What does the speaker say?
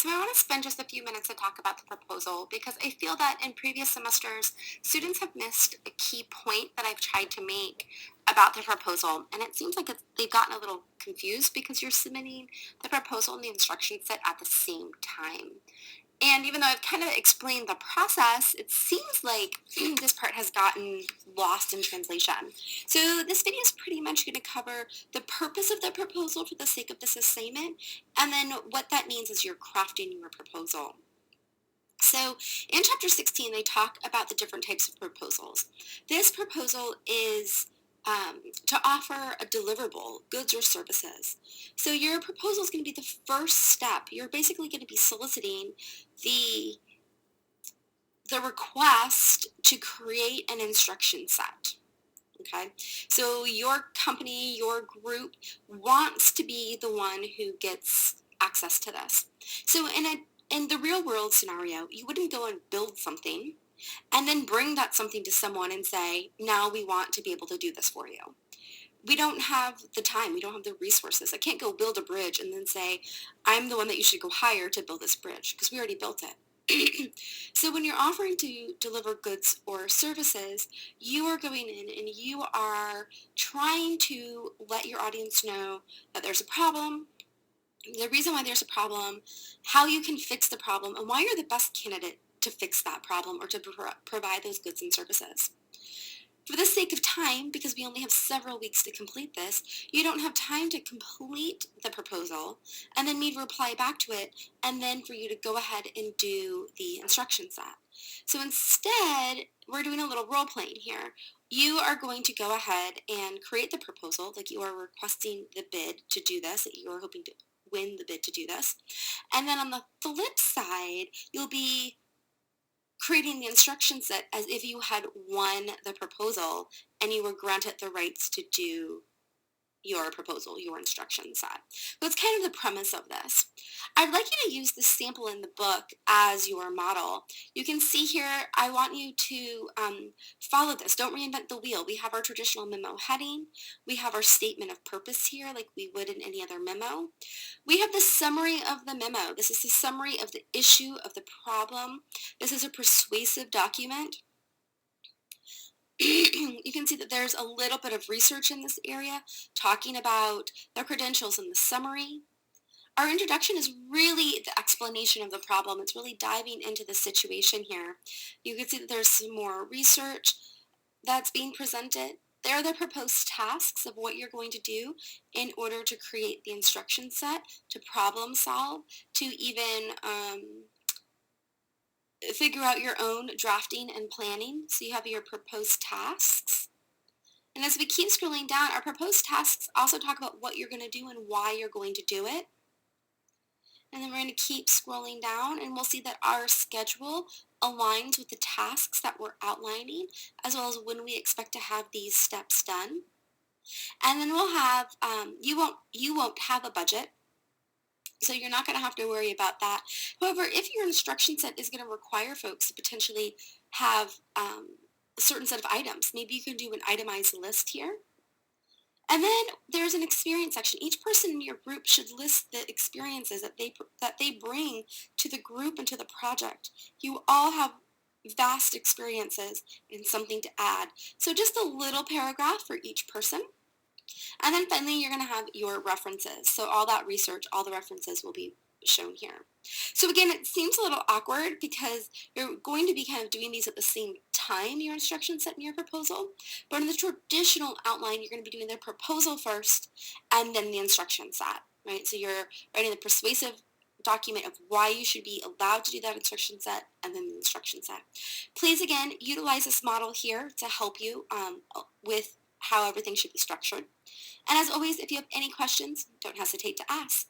So I want to spend just a few minutes to talk about the proposal because I feel that in previous semesters, students have missed a key point that I've tried to make about the proposal. And it seems like they've gotten a little confused because you're submitting the proposal and the instruction set at the same time. And even though I've kind of explained the process, it seems like this part has gotten lost in translation. So this video is pretty much going to cover the purpose of the proposal for the sake of this assignment, and then what that means as you're crafting your proposal. So in chapter 16, they talk about the different types of proposals. This proposal is to offer a deliverable, goods or services. So your proposal is going to be the first step. You're basically going to be soliciting the the request to create an instruction set. Okay, so your company, your group wants to be the one who gets access to this. So in the real world scenario, you wouldn't go and build something and then bring that something to someone and say, now we want to be able to do this for you. We don't have the time. We don't have the resources. I can't go build a bridge and then say, I'm the one that you should go hire to build this bridge because we already built it. So when you're offering to deliver goods or services, you are going in and you are trying to let your audience know that there's a problem, the reason why there's a problem, how you can fix the problem, and why you're the best candidate to fix that problem or to provide those goods and services. For the sake of time, because we only have several weeks to complete this, you don't have time to complete the proposal and then me to reply back to it and then for you to go ahead and do the instruction set. So instead, we're doing a little role playing here. You are going to go ahead and create the proposal, like you are requesting the bid to do this, that you are hoping to win the bid to do this. And then on the flip side, you'll be creating the instruction set as if you had won the proposal and you were granted the rights to do your proposal, your instruction set. So it's kind of the premise of this. I'd like you to use the sample in the book as your model. You can see here, I want you to follow this. Don't reinvent the wheel. We have our traditional memo heading. We have our statement of purpose here like we would in any other memo. We have the summary of the memo. This is the summary of the issue, of the problem. This is a persuasive document. You can see that there's a little bit of research in this area talking about the credentials and the summary. Our introduction is really the explanation of the problem. It's really diving into the situation here. You can see that there's some more research that's being presented. There are the proposed tasks of what you're going to do in order to create the instruction set, to problem solve, to even figure out your own drafting and planning. So you have your proposed tasks. And as we keep scrolling down, our proposed tasks also talk about what you're going to do and why you're going to do it. And then we're going to keep scrolling down and we'll see that our schedule aligns with the tasks that we're outlining, as well as when we expect to have these steps done. And then we'll have, you won't have a budget, so you're not going to have to worry about that. However, if your instruction set is going to require folks to potentially have a certain set of items, maybe you can do an itemized list here. And then there's an experience section. Each person in your group should list the experiences that they bring to the group and to the project. You all have vast experiences and something to add. So just a little paragraph for each person. And then finally, you're going to have your references. So all that research, all the references will be shown here. So again, it seems a little awkward because you're going to be kind of doing these at the same time, your instruction set and your proposal. But in the traditional outline, you're going to be doing the proposal first and then the instruction set, right? So you're writing the persuasive document of why you should be allowed to do that instruction set and then the instruction set. Please, again, utilize this model here to help you with how everything should be structured. And as always, if you have any questions, don't hesitate to ask.